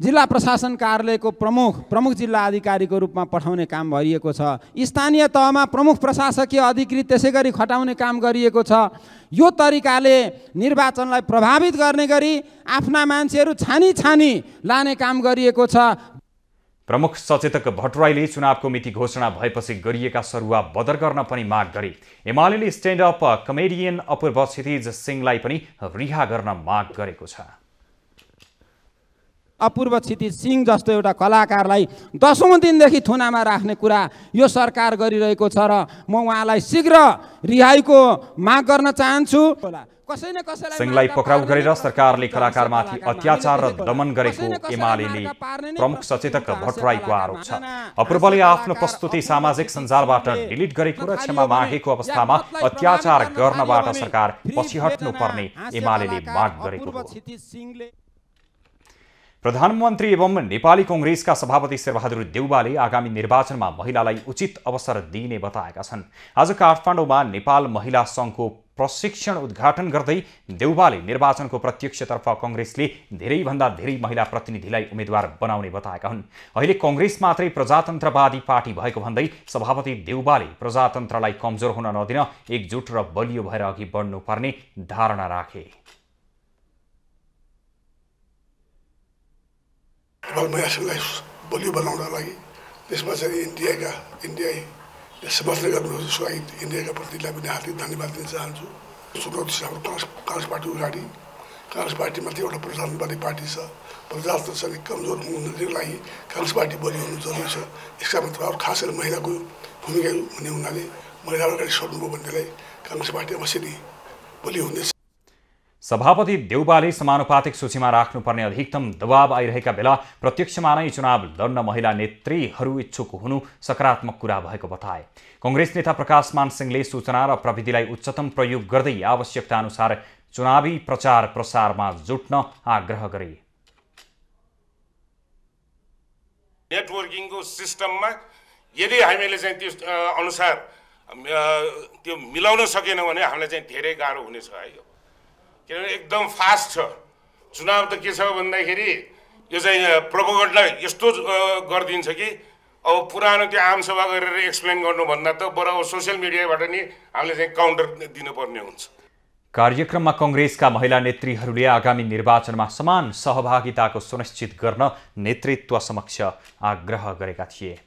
S3: जिल्ला प्रशासन कार्यालयको प्रमुख जिल्ला अधिकारीको रूपमा पठाउने काम गरिएको छ। स्थानीय तहमा प्रमुख प्रशासकीय अधिकृत त्यसै गरी खटाउने काम गरिएको छ। यो तरिकाले निर्वाचनलाई प्रभावित गर्ने गरी आफ्ना मान्छेहरू छानी लाने काम गरिएको छ।
S1: प्रमुख सचेतक भट्टराईले चुनावको मिति घोषणा भएपछि गरिएका सरुवा बदर गर्न पनि माग गरे। एमाले स्ट्यान्ड अप कमेडियन अपूर्व क्षितिज सिंहलाई पनि रिहा गर्न माग गरेको छ।
S3: अपूर्व क्षितिज सिंह जस्तो एउटा कलाकारलाई 10औं दिनदेखि थुनामा राख्ने कुरा यो सरकार गरिरहेको छ र म उहाँलाई शीघ्र रिहाईको माग गर्न चाहन्छु।
S1: सिंहलाई पक्राउ गरेर सरकारले कलाकारमाथि अत्याचार र दमन गरेको एमाले प्रमुख सचेतक भट्टराईको आरोप छ। अपूर्वले आफ्नो प्रस्तुति सामाजिक सञ्जालबाट डिलिट गरेको र क्षमा मागेको अवस्थामा अत्याचार गर्नबाट सरकार पछि हट्नुपर्ने एमाले माग गरेको हो। प्रधानमन्त्री एवं नेपाली कांग्रेसका सभापति शेरबहादुर देउवाले आगामी निर्वाचनमा महिलालाई उचित अवसर दिने बताएका छन्। आज काठमाडौँमा नेपाल महिला संघको प्रशिक्षण उद्घाटन गर्दै देउवाले निर्वाचनको प्रत्यक्षतर्फ कांग्रेसले धेरैभन्दा धेरै महिला प्रतिनिधिलाई उम्मेद्वार बनाउने बताएका हुन्। अहिले कांग्रेस मात्रै प्रजातन्त्रवादी पार्टी भएको भन्दै सभापति देउवाले प्रजातन्त्रलाई कमजोर हुन नदिन एकजुट र बलियो भएर अघि बढ्नुपर्ने धारणा राखे।
S13: महिलालाई बलियो बनाउनका लागि त्यसमा चाहिँ इन्डियालाई समर्थन गर्नु सहित इन्डियाका प्रतिनिधिलाई पनि हार्दिक धन्यवाद दिन चाहन्छु। चुनौती छ हाम्रो कांग्रेस पार्टी अगाडि। कांग्रेस पार्टीमा चाहिँ एउटा प्रजातन्त्रवादी पार्टी छ। प्रजातन्त्रसँग कमजोर हुनुको लागि कांग्रेस पार्टी बलियो हुनु जरुरी छ। यसका मतलब खास गरी महिलाको भूमिका हुने हुनाले महिलाहरू अगाडि सर्नुभयो भनेदेखिलाई कांग्रेस पार्टी अवश्य नै बलियो हुनेछ।
S1: सभापति देउबाले समानुपातिक सूचीमा राख्नुपर्ने अधिकतम दबाव आइरहेका बेला प्रत्यक्षमा नै चुनाव लड्न महिला नेत्रीहरू इच्छुक हुनु सकारात्मक कुरा भएको बताए। कांग्रेस नेता प्रकाश मान सिंहले सूचना र प्रविधिलाई उच्चतम प्रयोग गर्दै आवश्यकता अनुसार चुनावी प्रचार प्रसारमा जुट्न आग्रह गरे।
S14: नेटवर्किङको सिस्टममा यदि हामीले चाहिँ त्यो अनुसार त्यो मिलाउन सकेनौँ भने हामीलाई चाहिँ धेरै गाह्रो हुनेछ है। किनभने एकदम फास्ट छ चुनाव। त के छ भन्दाखेरि यो चाहिँ प्रोपोगन्डा यस्तो गरिदिन्छ कि अब पुरानो त्यो आमसभा गरेर एक्सप्लेन गर्नुभन्दा त बरु सोसियल मिडियाबाट नि हामीले चाहिँ काउन्टर दिनुपर्ने हुन्छ।
S1: कार्यक्रममा कांग्रेसका महिला नेत्रीहरूले आगामी निर्वाचनमा समान सहभागिताको सुनिश्चित गर्न नेतृत्व समक्ष आग्रह गरेका थिए।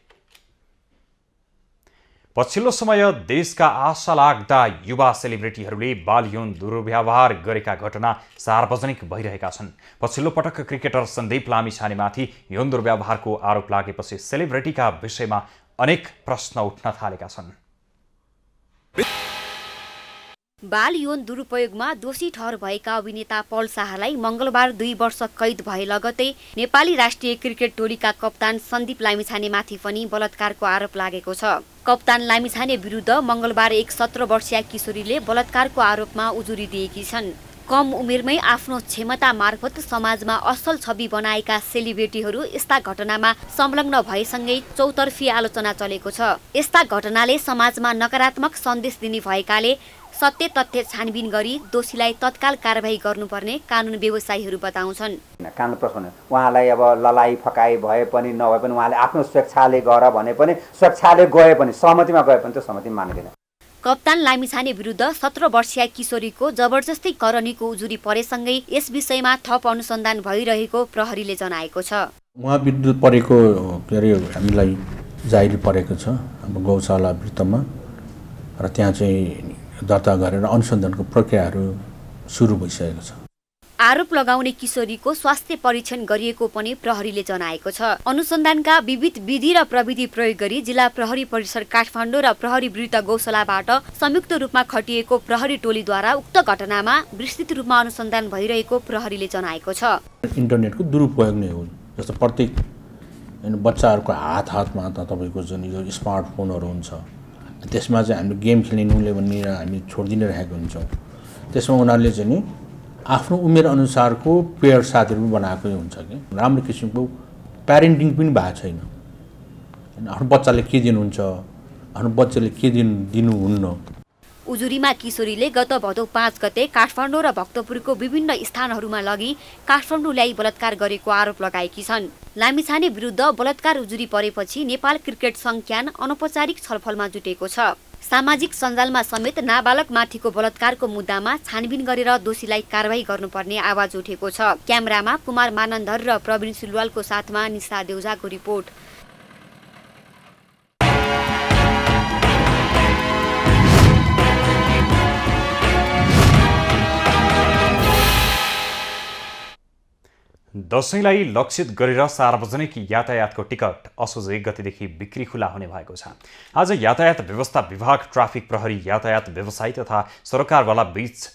S1: पछिल्लो समय देशका आशा लाग्दा युवा सेलिब्रिटीहरूले बाल यौन दुर्व्यवहार गरेका घटना सार्वजनिक भइरहेका छन्। पछिल्लो पटक क्रिकेटर सन्दीप लामिछानेमाथि यौन दुर्व्यवहारको आरोप लागेपछि सेलिब्रिटीका विषयमा अनेक प्रश्न उठ्न थालेका छन्।
S15: बाल यौन दुरुपयोगमा दोषी ठहर भएका अभिनेता पल शाहलाई मंगलबार 2 वर्ष कैद भए लगतै नेपाली राष्ट्रिय क्रिकेट टोलीका कप्तान सन्दीप लामिछानेमाथि पनि बलात्कारको आरोप लागेको छ। कप्तान लामिछाने विरुद्ध मंगलबार एक 17 वर्षीय किशोरीले बलात्कारको आरोपमा उजुरी दिएकी छन्। कम उमेरमै आफ्नो क्षमता मार्फत समाजमा असल छवि बनाएका सेलिब्रिटीहरू यस्ता घटनामा संलग्न भएसँगै चौतर्फी आलोचना चलेको छ। यस्ता घटनाले समाजमा नकारात्मक सन्देश दिने भएकाले सत्य तथ्य छानबिन गरी दोषीलाई तत्काल कारबाही गर्नुपर्ने कानुन व्यवसायीहरू बताउँछन्।
S16: कानुन प्रश्न उहाँलाई अब ललाई फकाई भए पनि नभए पनि उहाँले आफ्नो स्वेच्छाले गर भने पनि स्वेच्छाले गए पनि सहमतिमा गए पनि त्यो सहमति मान्दैन।
S15: कप्तान लामिछाने विरुद्ध 17 वर्षीय किशोरीको जबरजस्ती करनीको उजुरी परेसँगै यस विषयमा थप अनुसन्धान भइरहेको प्रहरीले जनाएको छ।
S17: उहाँ विरुद्ध परेको के अरे हामीलाई जारी परेको छ हाम्रो गौशाला वृत्तमा र त्यहाँ चाहिँ दर्ता गरेर अनुसन्धानको प्रक्रियाहरू सुरु भइसकेको छ।
S15: आरोप लगाउने किशोरीको स्वास्थ्य परीक्षण गरिएको पनि प्रहरीले जनाएको छ। अनुसन्धानका विविध विधि र प्रविधि प्रयोग गरी जिल्ला प्रहरी परिसर काठमाडौँ र प्रहरी वृत्त गौशालाबाट संयुक्त रूपमा खटिएको प्रहरी टोलीद्वारा उक्त घटनामा विस्तृत रूपमा अनुसन्धान भइरहेको प्रहरीले जनाएको छ।
S17: इन्टरनेटको दुरुपयोग नै हो। जस्तो प्रत्येक बच्चाहरूको हातमा त तपाईको जुन यो स्मार्टफोनहरू हुन्छ त्यसमा चाहिँ हामीले गेम खेलिनुले भन्ने हामी छोडिदिनै रहेको हुन्छौँ। त्यसमा उनीहरूले चाहिँ नि आफ्नो उमेर अनुसारको पेयर साथीहरू पनि बनाएकै हुन्छ कि राम्रो किसिमको प्यारेन्टिङ पनि भएको छैन। आफ्नो बच्चाले के दिनुहुन्छ आफ्नो बच्चाले के दिनुहुन्न।
S15: उजुरीमा किशोरीले गत भदौ 5 गते काठमाडौँ र भक्तपुरको विभिन्न स्थानहरूमा लगी काठमाडौँ ल्याई बलात्कार गरेको आरोप लगाएकी छन्। लामिछाने विरुद्ध बलात्कार उजुरी परेपछि नेपाल क्रिकेट संघ अनौपचारिक छलफलमा जुटेको छ। सामाजिक सञ्जालमा समेत नाबालकमाथिको बलात्कारको मुद्दामा छानबिन गरेर दोषीलाई कारबाही गर्नुपर्ने आवाज उठेको छ। क्यामेरामा कुमार मानन्दर र प्रवीण सिलवालको साथमा निशा देउजाको रिपोर्ट।
S1: दशैंलाई लक्षित गरेर सार्वजनिक यातायातको टिकट असोज 1 गतेदेखि बिक्री खुला हुने भएको छ। आज यातायात व्यवस्था विभाग, ट्राफिक प्रहरी, यातायात व्यवसायी तथा सरकारवाला बीच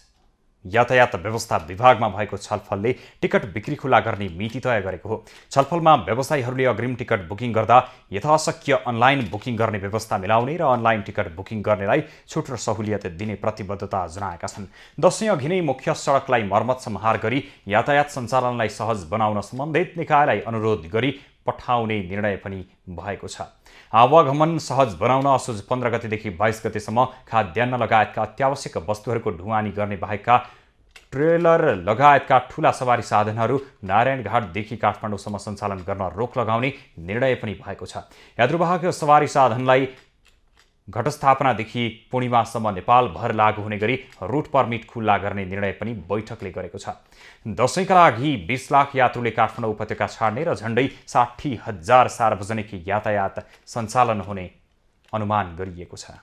S1: यातायात व्यवस्था विभागमा भएको छलफलले टिकट बिक्री खुला गर्ने मिति तय गरेको हो। छलफलमा व्यवसायीहरूले अग्रिम टिकट बुकिङ गर्दा यथाशक्य अनलाइन बुकिङ गर्ने व्यवस्था मिलाउने र अनलाइन टिकट बुकिङ गर्नेलाई छुट र सहुलियत दिने प्रतिबद्धता जनाएका छन्। दशैं अघि नै मुख्य सडकलाई मर्मत सम्हार गरी यातायात सञ्चालनलाई सहज बनाउन सम्बन्धित निकायलाई अनुरोध गरी पठाउने निर्णय पनि भएको छ। आवागमन सहज बनाउन असोज 15 गतेदेखि 22 गतेसम्म खाद्यान्न लगायतका अत्यावश्यक वस्तुहरूको ढुवानी गर्ने बाहेकका ट्रेलर लगायतका ठूला सवारी साधनहरू नारायणघाटदेखि काठमाडौँसम्म सञ्चालन गर्न रोक लगाउने निर्णय पनि भएको छ। यात्रुवाहक सवारी साधनलाई घटस्थापनादेखि पूर्णिमासम्म नेपालभर लागू हुने गरी रुट पर्मिट खुल्ला गर्ने निर्णय पनि बैठकले गरेको छ। दशैंका लागि 20 लाख यात्रुले काठमाडौँ उपत्यका छाड्ने र झण्डै 60,000 सार्वजनिक यातायात सञ्चालन हुने अनुमान गरिएको छ।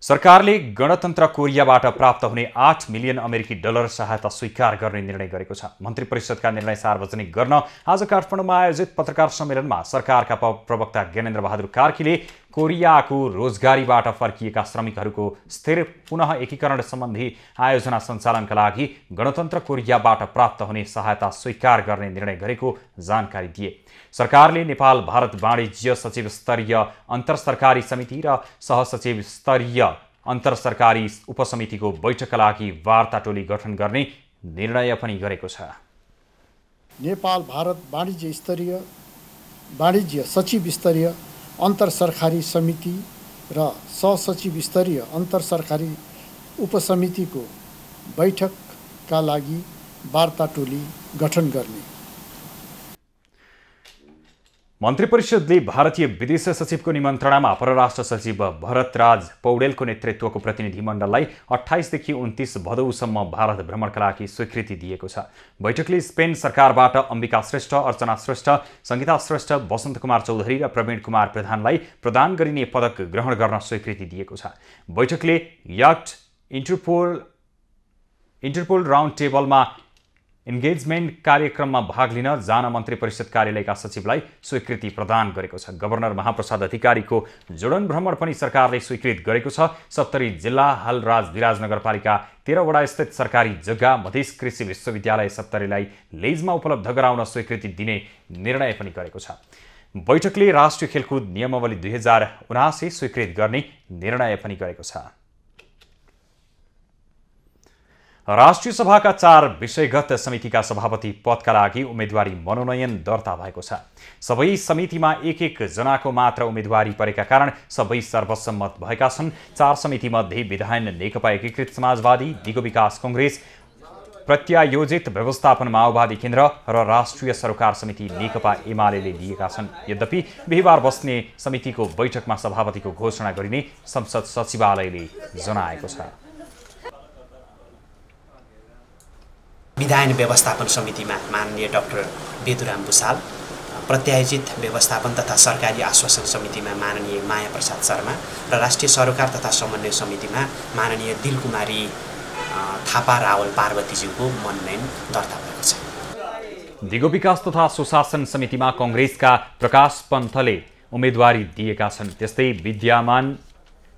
S1: सरकारले गणतन्त्र कोरियाबाट प्राप्त हुने 8 मिलियन अमेरिकी डलर सहायता स्वीकार गर्ने निर्णय गरेको छ। मन्त्री परिषदका निर्णय सार्वजनिक गर्न आज काठमाडौँमा आयोजित पत्रकार सम्मेलनमा सरकारका प्रवक्ता ज्ञानेन्द्र बहादुर कार्कीले कोरियाको रोजगारीबाट फर्किएका श्रमिकहरूको स्थिर पुनः एकीकरण सम्बन्धी आयोजना सञ्चालनका लागि गणतन्त्र कोरियाबाट प्राप्त हुने सहायता स्वीकार गर्ने निर्णय गरेको जानकारी दिए। सरकारले नेपाल भारत वाणिज्य सचिव स्तरीय अन्तरसरकारी समिति र सहसचिव स्तरीय अन्तरसरकारी उपसमितिको बैठकका लागि वार्ता टोली गठन गर्ने निर्णय पनि गरेको छ।
S18: नेपाल भारत वाणिज्य सचिव स्तरीय अन्तरसरकारी समिति र सहसचिव स्तरीय अन्तरसरकारी उपसमितिको बैठकका लागि वार्ता टोली गठन गर्ने।
S1: मन्त्री परिषदले भारतीय विदेश सचिवको निमन्त्रणामा परराष्ट्र सचिव भरतराज पौडेलको नेतृत्वको प्रतिनिधिमण्डललाई 28 देखि 29 भदौसम्म भारत भ्रमणका लागि स्वीकृति दिएको छ। बैठकले स्पेन सरकारबाट अम्बिका श्रेष्ठ, अर्चना श्रेष्ठ, सङ्गीता श्रेष्ठ, वसन्त कुमार चौधरी र प्रवीण कुमार प्रधानलाई प्रदान गरिने पदक ग्रहण गर्न स्वीकृति दिएको छ। बैठकले याक्ट इन्टरपोल राउन्ड टेबलमा इन्गेजमेन्ट कार्यक्रममा भाग लिन जान मन्त्री परिषद कार्यालयका सचिवलाई स्वीकृति प्रदान गरेको छ। गभर्नर महाप्रसाद अधिकारीको जोडन भ्रमण पनि सरकारले स्वीकृत गरेको छ। सप्तरी जिल्ला हालराज विराज नगरपालिका 13 वडा स्थित सरकारी जग्गा मधेस कृषि विश्वविद्यालय सप्तरीलाई लेजमा उपलब्ध गराउन स्वीकृति दिने निर्णय पनि गरेको छ। बैठकले राष्ट्रिय खेलकुद नियमावली 2079 स्वीकृत गर्ने निर्णय पनि गरेको छ। राष्ट्रिय सभाका 4 विषयगत समितिका सभापति पदका लागि उम्मेदवारी मनोनयन दर्ता भएको छ। सबै समितिमा एक जनाको मात्र उम्मेदवारी परेका कारण सबै सर्वसम्मत भएका छन्। 4 समितिमध्ये विधायन नेकपा एकीकृत समाजवादी, दिगो विकास कङ्ग्रेस, प्रत्यायोजित व्यवस्थापन माओवादी केन्द्र र राष्ट्रिय सरोकार समिति नेकपा एमाले लिएका छन्। यद्यपि बिहिबार बस्ने समितिको बैठकमा सभापतिको घोषणा गरिने संसद सचिवालयले जनाएको छ।
S19: विधायन व्यवस्थापन समितिमा माननीय डाक्टर बेदुराम भुसाल, प्रत्यायोजित व्यवस्थापन तथा सरकारी आश्वासन समितिमा माननीय माया प्रसाद शर्मा र राष्ट्रिय सरोकार तथा समन्वय समितिमा माननीय दिलकुमारी थापा रावल पार्वतीज्यूको मनोनयन दर्ता भएको छ।
S1: दिगो विकास तथा सुशासन समितिमा कङ्ग्रेसका प्रकाश पन्थले उम्मेदवारी दिएका छन्। त्यस्तै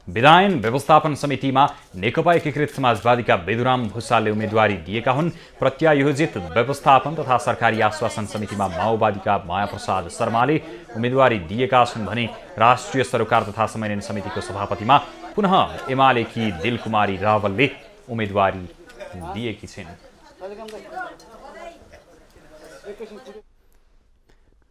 S1: विधायन व्यवस्थापन समितिमा नेकपा एकीकृत समाजवादीका बेदुराम भुसालले उम्मेदवारी दिएका हुन्। प्रत्यायोजित व्यवस्थापन तथा सरकारी आश्वासन समितिमा माओवादीका मायाप्रसाद शर्माले उम्मेदवारी दिएका छन् भने राष्ट्रिय सरोकार तथा समन्वय समितिको सभापतिमा पुनः एमालेकी दिलकुमारी रावलले उम्मेदवारी दिएकी छिन्।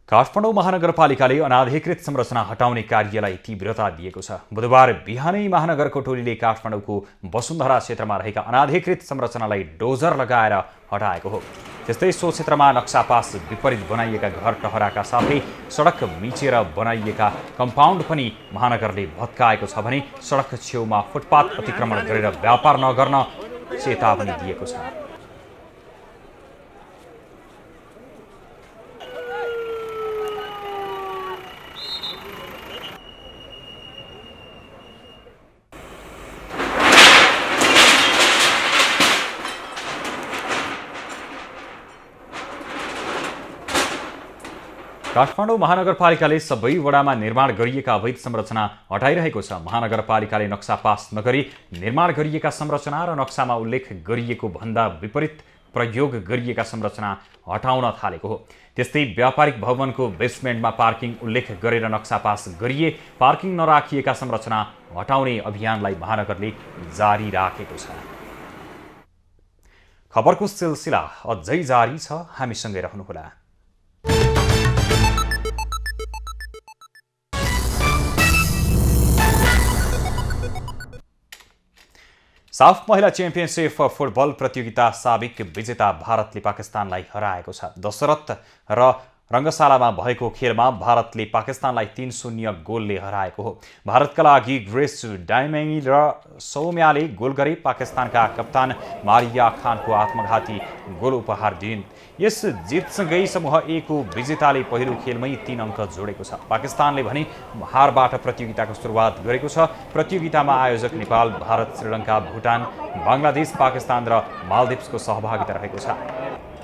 S1: काठमाडौँ महानगरपालिकाले अनाधिकृत संरचना हटाउने कार्यलाई तीव्रता दिएको छ। बुधबार बिहानै महानगरको टोलीले काठमाडौँको वसुन्धरा क्षेत्रमा रहेका अनाधिकृत संरचनालाई डोजर लगाएर हटाएको हो। त्यस्तै सो क्षेत्रमा नक्सापास विपरीत बनाइएका घर टहराका साथै सडक मिचेर बनाइएका कम्पाउन्ड पनि महानगरले भत्काएको छ भने सडक छेउमा फुटपाथ अतिक्रमण गरेर व्यापार नगर्न चेतावनी दिएको छ। काठमाडौँ महानगरपालिकाले सबै वडामा निर्माण गरिएका अवैध संरचना हटाइरहेको छ। महानगरपालिकाले नक्सा पास नगरी निर्माण गरिएका संरचना र नक्सामा उल्लेख गरिएको भन्दा विपरीत प्रयोग गरिएका संरचना हटाउन थालेको हो। त्यस्तै व्यापारिक भवनको बेसमेन्टमा पार्किङ उल्लेख गरेर नक्सा पास गरिए पार्किङ नराखिएका संरचना हटाउने अभियानलाई महानगरले जारी राखेको छ। खबरको सिलसिला अझै जारी छ, हामीसँगै रहनुहोला। साफ महिला च्याम्पियनसिप फुटबल प्रतियोगिता साबिक विजेता भारतले पाकिस्तानलाई हराएको छ। दशरथ र रङ्गशालामा भएको खेलमा भारतले पाकिस्तानलाई 3-0 गोलले हराएको हो। भारतका लागि ग्रेस डाइमेनी र सौम्याले गोल गरे। पाकिस्तानका कप्तान मारिया खानको आत्मघाती गोल उपहार दिइन्। यस जितसँगै समूह ए को विजेताले पहिलो खेलमै 3 अङ्क जोडेको छ। पाकिस्तानले भने हारबाट प्रतियोगिताको सुरुवात गरेको छ। प्रतियोगितामा आयोजक नेपाल, भारत, श्रीलङ्का, भुटान, बङ्गलादेश, पाकिस्तान र मालदिप्सको सहभागिता रहेको छ।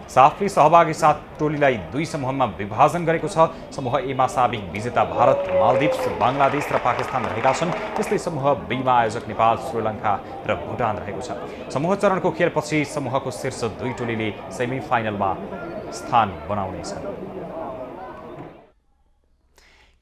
S1: साफले सहभागी 7 टोलीलाई 2 समूहमा विभाजन गरेको छ। समूह ए मा साबिक विजेता भारत, मालदिप्स, बङ्गलादेश र पाकिस्तान रहेका छन्। त्यस्तै समूह बी मा आयोजक नेपाल, श्रीलङ्का र भुटान रहेको छ। समूह चरणको खेलपछि समूहको शीर्ष 2 टोलीले सेमी फाइनलमा स्थान बनाउनेछन्।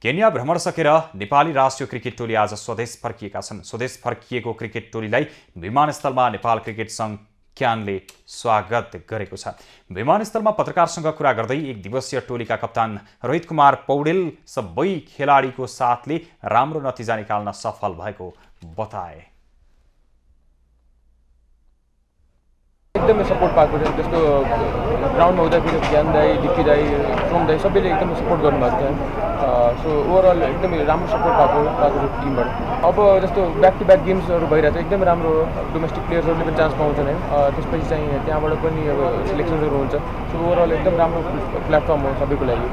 S1: केन्या भ्रमण सकेर नेपाली राष्ट्रिय क्रिकेट टोली आज स्वदेश फर्किएका छन्। स्वदेश फर्किएको क्रिकेट टोलीलाई विमानस्थलमा नेपाल क्रिकेट सङ्घ क्यानले स्वागत गरेको छ। विमानस्थलमा पत्रकारसँग कुरा गर्दै 1 दिवसीय टोलीका कप्तान रोहित कुमार पौडेल सबै खेलाडीको साथले राम्रो नतिजा निकाल्न सफल भएको बताए।
S20: एकदमै सपोर्ट पाएको छ। त्यस्तो ग्राउन्डमा हुँदाखेरि ज्ञान दाई, डिप्टी दाई, सोम दाई सबैले एकदमै सपोर्ट गर्नुभएको छ। सो ओभरअल एकदमै राम्रो सपोर्ट पाएको टिमबाट। अब जस्तो ब्याक टु ब्याक गेम्सहरू भइरहेको छ, एकदमै राम्रो डोमेस्टिक प्लेयर्सहरूले पनि चान्स पाउँछन् है। त्यसपछि चाहिँ त्यहाँबाट पनि अब सिलेक्सनहरू हुन्छ। सो ओभरअल एकदम राम्रो प्लेटफर्म हो सबैको लागि।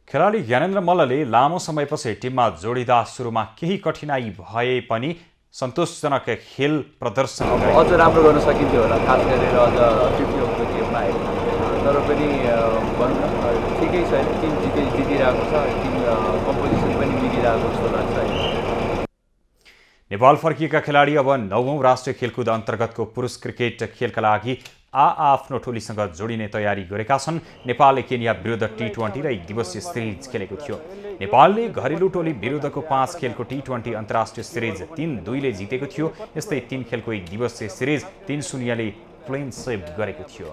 S1: खेलाडी ज्ञानेन्द्र मल्लले लामो समयपछि टिममा जोडिँदा सुरुमा केही कठिनाई भए पनि सन्तोषजनक खेल प्रदर्शन
S21: अझ राम्रो गर्न सकिन्थ्यो होला, खास गरेर अझ 50 ओभरको गेममा आएको। तर पनि ठिकै छ, टिम जितिरहेको छ, टिम कम्पोजिसन पनि मिलिरहेको जस्तो लाग्छ।
S1: नेपाल फर्किएका खेलाडी अब 9औं राष्ट्रिय खेलकुद अन्तर्गतको पुरुष क्रिकेट खेलका लागि आफ्नो टोलीसँग जोडिने तयारी गरेका छन्। नेपालले केन्या विरुद्ध T20 र 1 दिवसीय सिरिज खेलेको थियो। नेपालले घरेलु टोली विरुद्धको 5 खेलको T20 अन्तर्राष्ट्रिय सिरिज 3-2 ले जितेको थियो। यस्तै 3 खेलको 1 दिवसीय सिरिज 3-0 ले क्लिन स्वीप गरेको थियो।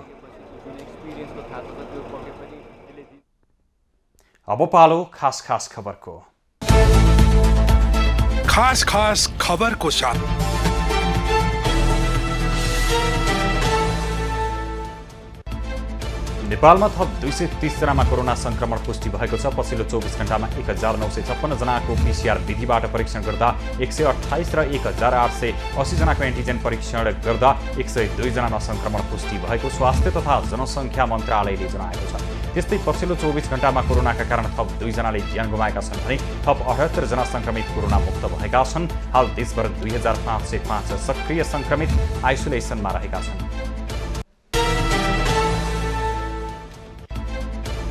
S1: अब पालो खास खबरको।
S22: खास खबरको साथ
S1: नेपालमा थप 230 जनामा कोरोना संक्रमण पुष्टि भएको छ। पछिल्लो 24 घण्टामा 1956 जनाको PCR विधिबाट परीक्षण गर्दा 128 र 1880 जनाको एन्टिजेन परीक्षण गर्दा 102 जनामा संक्रमण पुष्टि भएको स्वास्थ्य तथा जनसङ्ख्या मन्त्रालयले जनाएको छ। त्यस्तै पछिल्लो 24 घण्टामा कोरोनाका कारण थप 2 जनाले ज्यान गुमाएका छन् भने थप 78 जना संक्रमित कोरोना मुक्त भएका छन्। हाल देशभर 2505 सक्रिय संक्रमित आइसोलेसनमा रहेका छन्।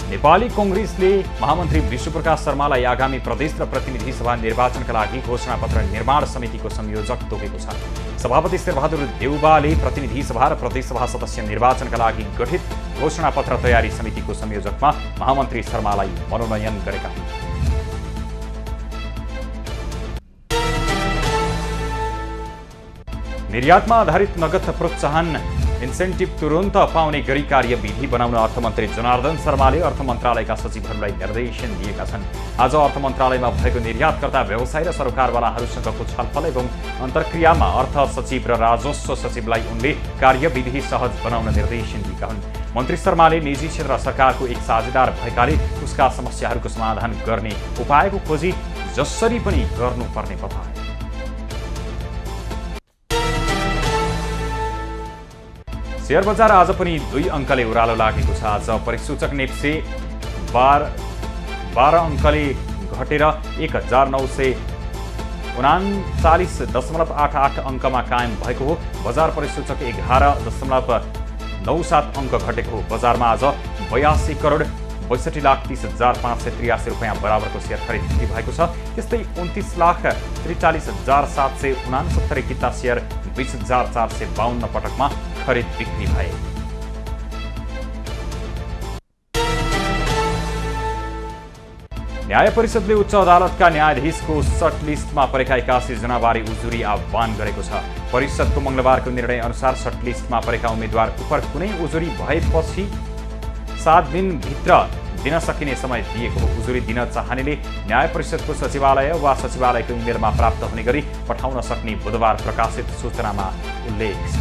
S1: नेपाली कांग्रेसले महामन्त्री विश्वप्रकाश शर्मालाई आगामी प्रदेश र प्रतिनिधि सभा निर्वाचनका लागि घोषणापत्र निर्माण समितिको संयोजक तोकेको छ। सभापति शेरबहादुर देउबाले प्रतिनिधि सभा र प्रदेश सभा सदस्य निर्वाचनका लागि गठित घोषणापत्र तयारी समितिको संयोजकमा महामन्त्री शर्मालाई मनोनयन गरेका हुन्। निर्यातमा आधारित नगद प्रोत्साहन इन्सेन्टिभ तुरुन्त पाउने गरी कार्यविधि बनाउन अर्थमन्त्री जनार्दन शर्माले अर्थ मन्त्रालयका सचिवहरूलाई निर्देशन दिएका छन्। आज अर्थ मन्त्रालयमा भएको निर्यातकर्ता व्यवसाय र सरकारवालाहरूसँगको छलफल एवं अन्तर्क्रियामा अर्थ सचिव र राजस्व सचिवलाई उनले कार्यविधि सहज बनाउन निर्देशन दिएका हुन्। मन्त्री शर्माले निजी क्षेत्र र सरकारको एक साझेदार भएकाले उसका समस्याहरूको समाधान गर्ने उपायको खोजी जसरी पनि गर्नुपर्ने बताए। शेयर बजार आज पनि 2 अङ्कले उरालो लागेको छ। आज परिसूचक नेप्से 12 अङ्कले घटेर 1939.88 अङ्कमा कायम भएको हो। बजार परिसूचक 11.97 अङ्क घटेको हो। बजारमा आज 82,62,30,583 रुपियाँ बराबरको सेयर खरिद बिक्री भएको छ। त्यस्तै 29,43,769 किता सेयर 20,452 पटकमा खरिद बिक्री भए। न्याय परिषदले उच्च अदालतका न्यायाधीशको सर्टलिस्टमा परेका 81 जनाबारे उजुरी आह्वान गरेको छ। परिषदको मंगलबारको निर्णय अनुसार सर्टलिस्टमा परेका उम्मेद्वार उप कुनै उजुरी भएपछि 7 दिनभित्र दिन सकिने समय दिएको हो। उजुरी दिन चाहनेले न्याय परिषदको सचिवालय वा सचिवालयको इमेलमा प्राप्त हुने गरी पठाउन सक्ने बुधबार प्रकाशित सूचनामा उल्लेख छ।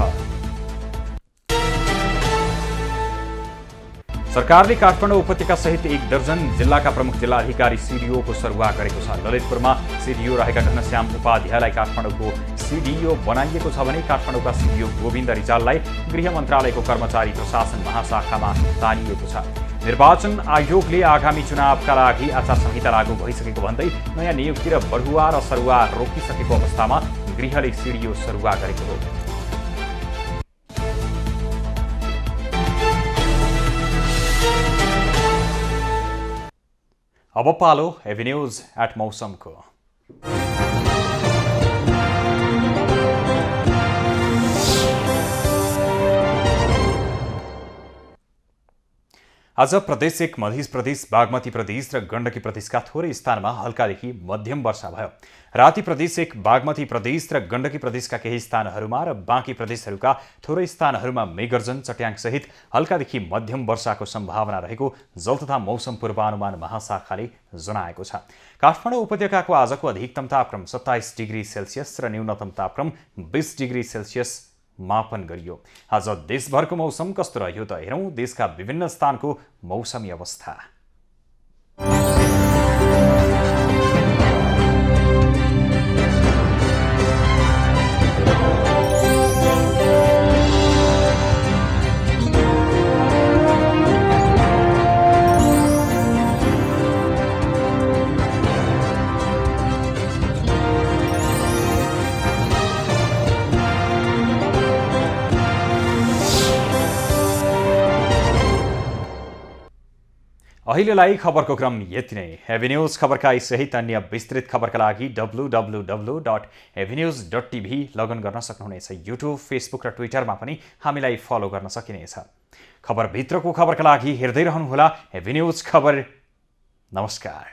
S1: सरकारले काठमाडौँ उपत्यका सहित 1 दर्जन जिल्लाका प्रमुख जिल्लाधिकारी सीडीओको सरुवा गरेको छ। ललितपुरमा सीडीओ रहेका घनश्याम उपाध्यायलाई काठमाडौँको सीडीओ बनाइएको छ भने काठमाडौँका सीडीओ गोविन्द रिजाललाई गृह मन्त्रालयको कर्मचारी प्रशासन महाशाखामा तानिएको छ। निर्वाचन आयोगले आगामी चुनावका लागि आचार संहिता लागू भइसकेको भन्दै नयाँ नियुक्ति र बढुवा र सरुवा रोकिसकेको अवस्थामा गृहले सीडीओ सरुवा गरेको हो। अब पालो एभिन्यूज एट मौसमको। आज प्रदेश 1 मध्य प्रदेश, बागमती प्रदेश र गण्डकी प्रदेशका थोरै स्थानमा हल्कादेखि मध्यम वर्षा भयो। राति प्रदेश 1 बागमती प्रदेश र गण्डकी प्रदेशका केही स्थानहरूमा र बाँकी प्रदेशहरूका थोरै स्थानहरूमा मेघगर्जन चट्याङसहित हल्कादेखि मध्यम वर्षाको सम्भावना रहेको जल तथा मौसम पूर्वानुमान महाशाखाले जनाएको छ। काठमाडौँ उपत्यकाको आजको अधिकतम तापक्रम 27 डिग्री सेल्सियस र न्यूनतम तापक्रम 20 डिग्री सेल्सियस मापन गरियो। आज देशभरको मौसम कस्तो रह्यो त हेरौँ देशका विभिन्न स्थानको मौसमी अवस्था। अहिलेलाई खबरको क्रम यति नै। एभिन्यूज खबरका सहित अन्य विस्तृत खबरका लागि www.evinews.tv लगइन गर्न सक्नुहुनेछ। युट्युब, फेसबुक र ट्विटरमा पनि हामीलाई फलो गर्न सकिनेछ। खबरभित्रको खबरका लागि हेर्दै रहनुहोला एभिन्यूज खबर। नमस्कार।